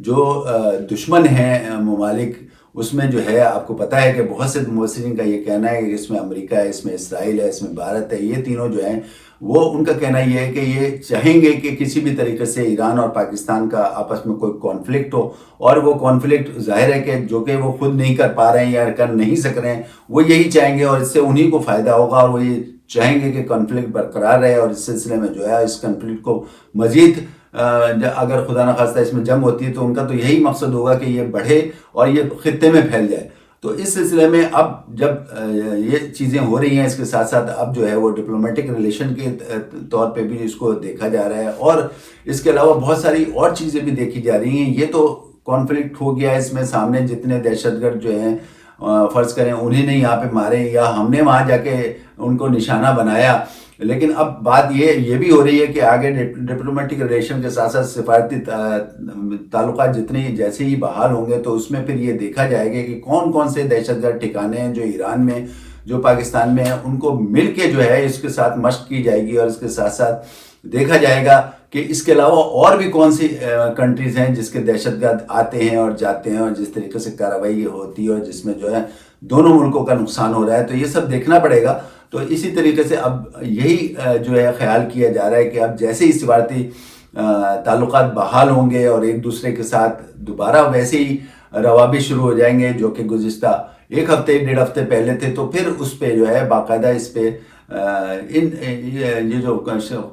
جو دشمن ہیں ممالک، اس میں جو ہے آپ کو پتہ ہے کہ بہت سے مبصرین کا یہ کہنا ہے کہ اس میں امریکہ ہے، اس میں اسرائیل ہے، اس میں بھارت ہے، یہ تینوں جو ہیں وہ ان کا کہنا یہ ہے کہ یہ چاہیں گے کہ کسی بھی طریقے سے ایران اور پاکستان کا آپس میں کوئی کانفلکٹ ہو، اور وہ کانفلکٹ ظاہر ہے کہ جو کہ وہ خود نہیں کر پا رہے ہیں یا کر نہیں سک رہے ہیں، وہ یہی چاہیں گے اور اس سے انہی کو فائدہ ہوگا، اور وہ یہ چاہیں گے کہ کانفلکٹ برقرار رہے، اور اس سلسلے میں جو ہے اس کانفلکٹ کو مزید اگر خدا نخواستہ اس میں جنگ ہوتی ہے تو ان کا تو یہی مقصد ہوگا کہ یہ بڑھے اور یہ خطے میں پھیل جائے۔ تو اس سلسلے میں اب جب یہ چیزیں ہو رہی ہیں، اس کے ساتھ ساتھ اب جو ہے وہ ڈپلومیٹک ریلیشن کے طور پہ بھی اس کو دیکھا جا رہا ہے، اور اس کے علاوہ بہت ساری اور چیزیں بھی دیکھی جا رہی ہیں۔ یہ تو کانفلکٹ ہو گیا، اس میں سامنے جتنے دہشت گرد جو ہیں فرض کریں انہیں نے یہاں پہ مارے یا ہم نے وہاں جا کے ان کو نشانہ بنایا، لیکن اب بات یہ بھی ہو رہی ہے کہ آگے ڈپلومیٹک ریلیشن کے ساتھ ساتھ سفارتی تعلقات جتنے جیسے ہی بحال ہوں گے تو اس میں پھر یہ دیکھا جائے گا کہ کون کون سے دہشت گرد ٹھکانے ہیں جو ایران میں، جو پاکستان میں ہیں، ان کو مل کے جو ہے اس کے ساتھ مشق کی جائے گی، اور اس کے ساتھ ساتھ دیکھا جائے گا کہ اس کے علاوہ اور بھی کون سی کنٹریز ہیں جس کے دہشت گرد آتے ہیں اور جاتے ہیں، اور جس طریقے سے کارروائی ہوتی ہے اور جس میں جو ہے دونوں ملکوں کا نقصان ہو رہا ہے، تو یہ سب دیکھنا پڑے گا۔ تو اسی طریقے سے اب یہی جو ہے خیال کیا جا رہا ہے کہ اب جیسے ہی سفارتی تعلقات بحال ہوں گے اور ایک دوسرے کے ساتھ دوبارہ ویسے ہی روابط شروع ہو جائیں گے جو کہ گزشتہ ایک ہفتے 1.5 ہفتے پہلے تھے، تو پھر اس پہ جو ہے باقاعدہ اس پہ یہ جو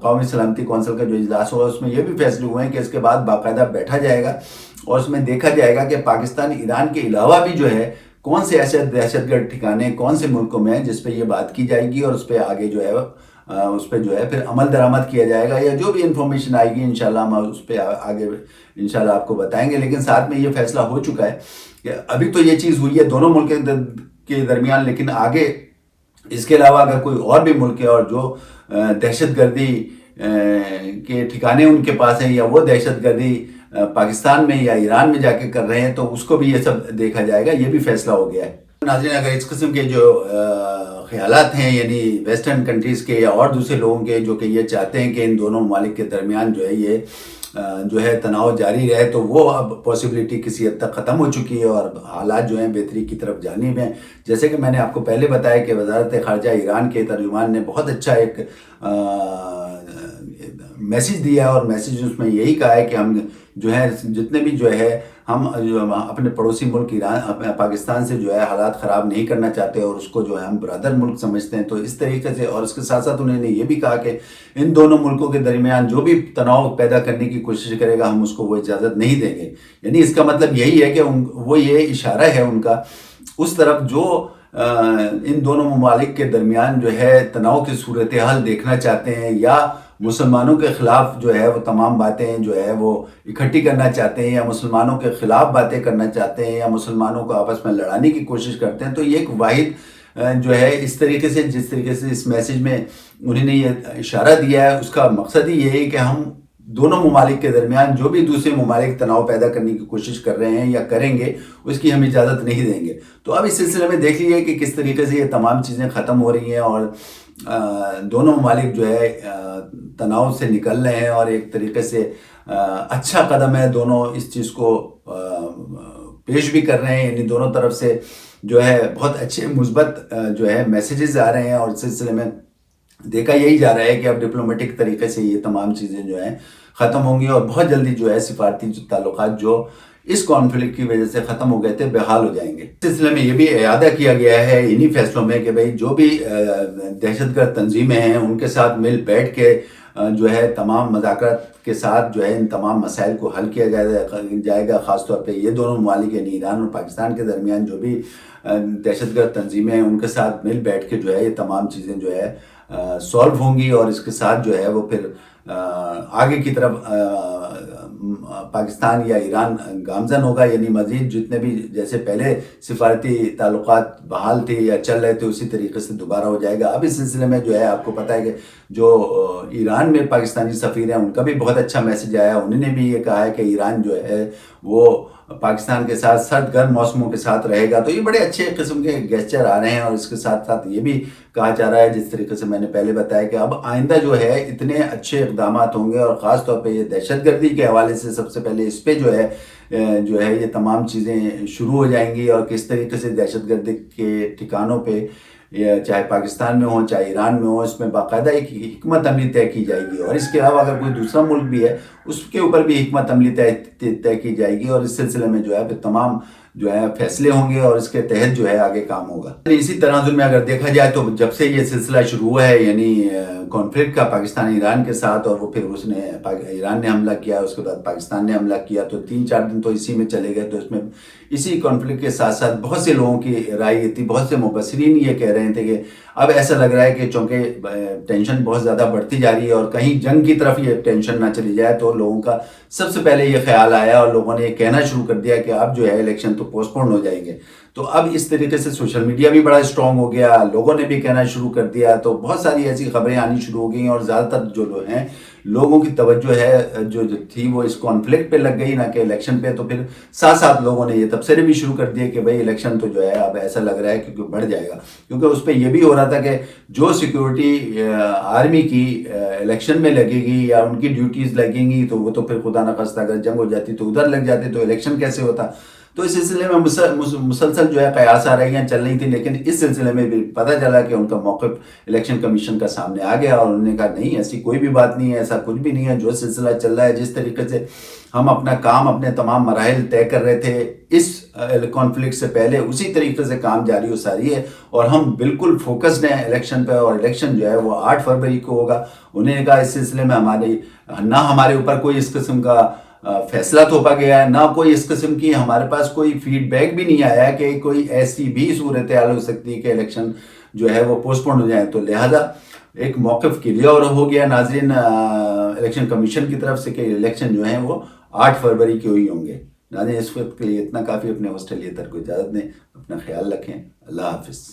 قومی سلامتی کونسل کا جو اجلاس ہوا اس میں یہ بھی فیصلے ہوئے ہیں کہ اس کے بعد باقاعدہ بیٹھا جائے گا اور اس میں دیکھا جائے گا کہ پاکستان ایران کے علاوہ بھی جو ہے کون سے ایسے دہشت گرد ٹھکانے کون سے ملکوں میں ہیں جس پہ یہ بات کی جائے گی، اور اس پہ آگے جو ہے اس پہ جو ہے پھر عمل درآمد کیا جائے گا، یا جو بھی انفارمیشن آئے گی انشاءاللہ ہم اس پہ آگے انشاءاللہ آپ کو بتائیں گے۔ لیکن ساتھ میں یہ فیصلہ ہو چکا ہے کہ ابھی تو یہ چیز ہوئی ہے دونوں ملکوں کے درمیان، لیکن آگے اس کے علاوہ اگر کوئی اور بھی ملک ہے اور جو دہشت گردی کے ٹھکانے ان کے پاس ہیں یا وہ دہشت گردی پاکستان میں یا ایران میں جا کے کر رہے ہیں، تو اس کو بھی یہ سب دیکھا جائے گا، یہ بھی فیصلہ ہو گیا ہے۔ ناظرین، اگر اس قسم کے جو خیالات ہیں یعنی ویسٹرن کنٹریز کے یا اور دوسرے لوگوں کے جو کہ یہ چاہتے ہیں کہ ان دونوں ممالک کے درمیان جو ہے یہ جو ہے تناؤ جاری رہے، تو وہ اب پاسبلٹی کسی حد تک ختم ہو چکی ہے اور حالات جو ہیں بہتری کی طرف جانب ہیں۔ جیسے کہ میں نے آپ کو پہلے بتایا کہ وزارت خارجہ ایران کے ترجمان نے بہت اچھا ایک میسیج دیا ہے، اور میسیج اس میں یہی کہا ہے کہ ہم جو ہے جتنے بھی جو ہے ہم اپنے پڑوسی ملک ایران پاکستان سے جو ہے حالات خراب نہیں کرنا چاہتے، اور اس کو جو ہے ہم برادر ملک سمجھتے ہیں، تو اس طریقے سے، اور اس کے ساتھ ساتھ انہوں نے یہ بھی کہا کہ ان دونوں ملکوں کے درمیان جو بھی تناؤ پیدا کرنے کی کوشش کرے گا ہم اس کو وہ اجازت نہیں دیں گے۔ یعنی اس کا مطلب یہی ہے کہ وہ یہ اشارہ ہے ان کا اس طرف جو ان دونوں ممالک کے درمیان جو ہے تناؤ کی صورتحال دیکھنا چاہتے ہیں، یا مسلمانوں کے خلاف جو ہے وہ تمام باتیں جو ہے وہ اکٹھی کرنا چاہتے ہیں، یا مسلمانوں کے خلاف باتیں کرنا چاہتے ہیں، یا مسلمانوں کو آپس میں لڑانے کی کوشش کرتے ہیں۔ تو یہ ایک واحد جو ہے اس طریقے سے جس طریقے سے اس میسیج میں انہوں نے یہ اشارہ دیا ہے، اس کا مقصد ہی یہ ہے کہ ہم دونوں ممالک کے درمیان جو بھی دوسرے ممالک تناؤ پیدا کرنے کی کوشش کر رہے ہیں یا کریں گے اس کی ہم اجازت نہیں دیں گے۔ تو اب اس سلسلے میں دیکھ لیجیے کہ کس طریقے سے یہ تمام چیزیں ختم ہو رہی ہیں، اور دونوں ممالک جو ہے تناؤ سے نکل رہے ہیں، اور ایک طریقے سے اچھا قدم ہے، دونوں اس چیز کو پیش بھی کر رہے ہیں، یعنی دونوں طرف سے جو ہے بہت اچھے مثبت جو ہے میسیجز آ رہے ہیں، اور اس سلسلے میں دیکھا یہی جا رہا ہے کہ اب ڈپلومیٹک طریقے سے یہ تمام چیزیں جو ہیں ختم ہوں گی، اور بہت جلدی جو ہے سفارتی تعلقات جو اس کانفلکٹ کی وجہ سے ختم ہو گئے تھے بحال ہو جائیں گے۔ اس سلسلے میں یہ بھی اعادہ کیا گیا ہے انہی فیصلوں میں کہ بھئی جو بھی دہشت گرد تنظیمیں ہیں ان کے ساتھ مل بیٹھ کے جو ہے تمام مذاکرات کے ساتھ جو ہے ان تمام مسائل کو حل کیا جائے گا، خاص طور پہ یہ دونوں ممالک یعنی ایران اور پاکستان کے درمیان جو بھی دہشت گرد تنظیمیں ہیں ان کے ساتھ مل بیٹھ کے جو ہے یہ تمام چیزیں جو ہے سولو ہوں گی، اور اس کے ساتھ جو ہے وہ پھر آگے کی طرف پاکستان یا ایران گامزن ہوگا، یعنی مزید جتنے بھی جیسے پہلے سفارتی تعلقات بحال تھے یا چل رہے تھے اسی طریقے سے دوبارہ ہو جائے گا۔ اب اس سلسلے میں جو ہے آپ کو پتہ ہے کہ جو ایران میں پاکستانی سفیر ہیں ان کا بھی بہت اچھا میسیج آیا، انہوں نے بھی یہ کہا ہے کہ ایران جو ہے وہ پاکستان کے ساتھ سرد گرم موسموں کے ساتھ رہے گا. تو یہ بڑے اچھے قسم کے گیسچر آ رہے ہیں. اور اس کے ساتھ ساتھ یہ بھی کہا جا رہا ہے جس طریقے سے میں نے پہلے بتایا کہ اب آئندہ جو ہے اتنے اچھے اقدامات ہوں گے, اور خاص طور پہ یہ دہشت گردی کے حوالے سے سب سے پہلے اس پہ جو ہے یہ تمام چیزیں شروع ہو جائیں گی, اور کس طریقے سے دہشت گردی کے ٹھکانوں پہ چاہے پاکستان میں ہو چاہے ایران میں ہو, اس میں باقاعدہ ایک حکمت عملی طے کی جائے گی. اور اس کے علاوہ اگر کوئی دوسرا ملک بھی ہے اس کے اوپر بھی حکمت عملی طے کی جائے گی, اور اس سلسلے میں جو ہے پھر تمام جو ہے فیصلے ہوں گے, اور اس کے تحت جو ہے آگے کام ہوگا. اسی تناظر میں اگر دیکھا جائے تو جب سے یہ سلسلہ شروع ہوا ہے, یعنی کانفلکٹ کا پاکستان ایران کے ساتھ, اور وہ پھر اس نے ایران نے حملہ کیا, اس کے بعد پاکستان نے حملہ کیا, تو 3-4 دن تو اسی میں چلے گئے. تو اس میں اسی کانفلکٹ کے ساتھ ساتھ بہت سے لوگوں کی رائے یہ تھی, بہت سے مبصرین یہ کہہ رہے تھے کہ اب ایسا لگ رہا ہے کہ چونکہ ٹینشن بہت زیادہ بڑھتی جا رہی ہے, اور کہیں جنگ کی طرف یہ ٹینشن نہ چلی جائے, تو لوگوں کا سب سے پہلے یہ خیال آیا اور لوگوں نے یہ کہنا شروع کر دیا کہ اب جو ہے الیکشن تو پوسٹ پون ہو جائیں گے. تو اب اس طریقے سے سوشل میڈیا بھی بڑا اسٹرانگ ہو گیا, لوگوں نے بھی کہنا شروع کر دیا, تو بہت ساری ایسی خبریں آنی شروع ہو گئیں, اور زیادہ تر جو لوگ ہیں لوگوں کی توجہ ہے جو تھی وہ اس کانفلکٹ پہ لگ گئی, نہ کہ الیکشن پہ. تو پھر ساتھ ساتھ لوگوں نے یہ تبصرے بھی شروع کر دیے کہ بھائی الیکشن تو جو ہے اب ایسا لگ رہا ہے کیونکہ بڑھ جائے گا, کیونکہ اس پہ یہ بھی ہو رہا تھا کہ جو سیکیورٹی آرمی کی الیکشن میں لگے گی یا ان کی ڈیوٹیز لگیں گی, تو وہ تو پھر خدا نخواستہ اگر جنگ ہو جاتی تو ادھر لگ جاتے, تو الیکشن کیسے ہوتا. تو اس سلسلے میں مسلسل جو ہے قیاس آ رہی ہیں, چل رہی تھی, لیکن اس سلسلے میں بھی پتہ چلا کہ ان کا موقف الیکشن کمیشن کا سامنے آ گیا, اور انہوں نے کہا نہیں ایسی کوئی بھی بات نہیں ہے, ایسا کچھ بھی نہیں ہے. جو سلسلہ چل رہا ہے, جس طریقے سے ہم اپنا کام اپنے تمام مراحل طے کر رہے تھے اس کانفلکٹ سے پہلے, اسی طریقے سے کام جاری و ساری ہے, اور ہم بالکل فوکسڈ ہیں الیکشن پہ, اور الیکشن جو ہے وہ 8 فروری کو ہوگا. انہوں نے کہا اس سلسلے میں ہمارے اوپر کوئی اس قسم کا فیصلہ تھوپا گیا ہے, نہ کوئی اس قسم کی ہمارے پاس کوئی فیڈ بیک بھی نہیں آیا کہ کوئی ایسی بھی صورتحال ہو سکتی ہے کہ الیکشن جو ہے وہ پوسٹ پون ہو جائیں. تو لہذا ایک موقف کلیئر ہو گیا ناظرین الیکشن کمیشن کی طرف سے کہ الیکشن جو ہیں وہ 8 فروری کے ہوئی ہوں گے. ناظرین اس وقت کے لیے اتنا کافی, اپنے ہوسٹ لیے تر کو اجازت دیں, اپنا خیال رکھیں, اللہ حافظ.